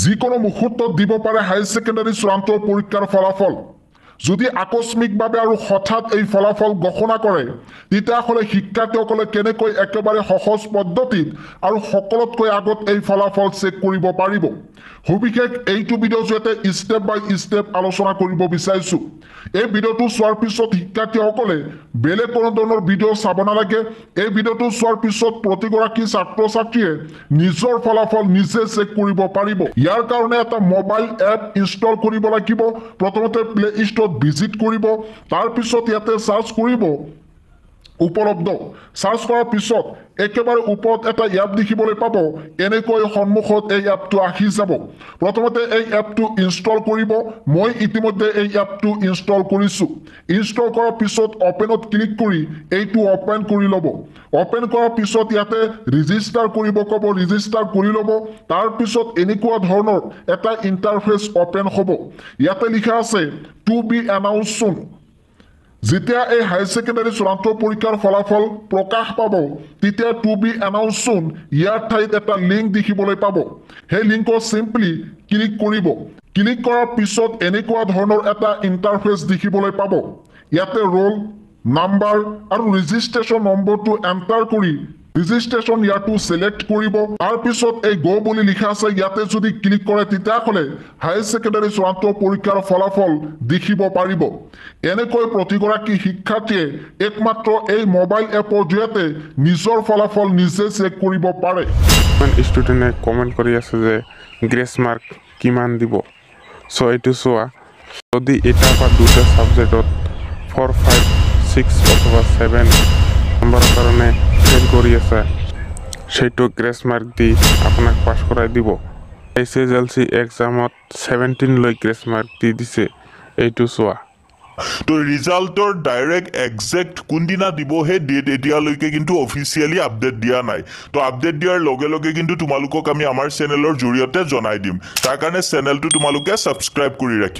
যিকোনো মুহূৰ্তত দিব পাৰে হায়াৰ ছেকেণ্ডাৰী চূড়ান্ত পৰীক্ষাৰ ফলাফল যদি আকস্মিকভাৱে আৰু হঠাৎ এই ফলাফল ঘোষণা কৰে তেতিয়াহ'লে শিক্ষাৰ্থীসকলে কেনেকৈ একেবাৰে সহজ পদ্ধতিত আৰু সকলোতকৈ আগত এই ফলাফল চেক কৰিব পাৰিব সবিশেষ এইটো ভিডিঅ' জৰিয়তে ষ্টেপ বাই ষ্টেপ আলোচনা কৰিব বিচাৰিছো এই ভিডিঅ'টো চোৱাৰ পিছত শিক্ষাৰ্থীসকলে বেলেগ কোনো ধৰণৰ ভিডিঅ' চাব নালাগে এই ভিডিঅ'টো চোৱাৰ পিছত প্ৰতিগৰাকী ছাত্ৰ ছাত্ৰীয়ে নিজৰ ফলাফল নিজে চেক কৰিব পাৰিব ইয়াৰ কাৰণে এটা মোবাইল এপ ইনষ্টল কৰিব লাগিব প্ৰথমতে প্লে ষ্ট'ৰত ভিজিট কৰিব তাৰ পিছত ইয়াতে সাৰ্চ কৰিব উপলব্ধ সাৰ্চ কৰাৰ পিছত একেবাৰে ওপৰত এটা এপ দেখিবলৈ পাব এনেকৈ সন্মুখত এই এপটো আহি যাব প্ৰথমতে এই এপটো ইনষ্টল কৰিব মই ইতিমধ্যে এই এপটো ইনষ্টল কৰিছো ইনষ্টল কৰাৰ পিছত ওপেনত ক্লিক কৰি এইটো ওপেন কৰি ল'ব ওপেন কৰাৰ পিছত ইয়াতে ৰেজিষ্টাৰ কৰিব ক'ব ৰেজিষ্টাৰ কৰি ল'ব তাৰ পিছত এনেকুৱা ধৰণৰ এটা ইন্টাৰফেস ওপেন হ'ব ইয়াতে লিখা আছে টু বি এনাউন্স সুন যেতিয়া এই হায়াৰ ছেকেণ্ডাৰী চূড়ান্ত পৰীক্ষাৰ ফলাফল প্ৰকাশ পাব তেতিয়া টু বি এনাউন্স সুন ইয়াৰ ঠাইত এটা লিংক দেখিবলৈ পাব সেই লিংকত সিম্পলি ক্লিক কৰিব ক্লিক কৰাৰ পিছত এনেকুৱা ধৰণৰ এটা ইন্টাৰফেস দেখিবলৈ পাব ইয়াতে ৰোল নাম্বাৰ আৰু ৰেজিষ্ট্ৰেচন নম্বৰটো এন্টাৰ কৰি ৰেজিষ্ট্ৰেচন ইয়াৰটো সিলেক্ট কৰিব তাৰ পিছত এই গো বুলি লিখা আছে ইয়াতে যদি ক্লিক কৰে তেতিয়াহ'লে হায়াৰ ছেকেণ্ডাৰী চূড়ান্ত পৰীক্ষাৰ ফলাফল দেখিব পাৰিব এনেকৈ প্ৰতিগৰাকী শিক্ষাৰ্থীয়ে একমাত্ৰ এই মোবাইল এপৰ জৰিয়তে নিজৰ ফলাফল নিজে চেক কৰিব পাৰে ষ্টুডেণ্টে কমেণ্ট কৰি আছে যে গ্ৰেছ মাৰ্ক কিমান দিব চ' এইটো চোৱা যদি এটা বা দুটা ছাবজেক্টত 4, 5, 6 অথবা 7 নম্বৰৰ কাৰণে ফেল কৰি আছে সেইটো গ্ৰেছ মাৰ্ক দি আপোনাক পাছ কৰাই দিব SSLC এক্সামত 17 লৈ গ্ৰেছ মাৰ্ক দি দিছে এইটো চোৱা তো ৰিজাল্টৰ ডাইৰেক্ট একজেক্ট কোনদিনা দিব সেই ডেট এতিয়ালৈকে কিন্তু অফিচিয়েলি আপডেট দিয়া নাই তো আপডেট দিয়াৰ লগে লগে কিন্তু তোমালোকক আমি আমাৰ চেনেলৰ জৰিয়তে জনাই দিম তাৰ কাৰণে চেনেলটো তোমালোকে সাবস্ক্ৰাইব কৰি ৰাখিবা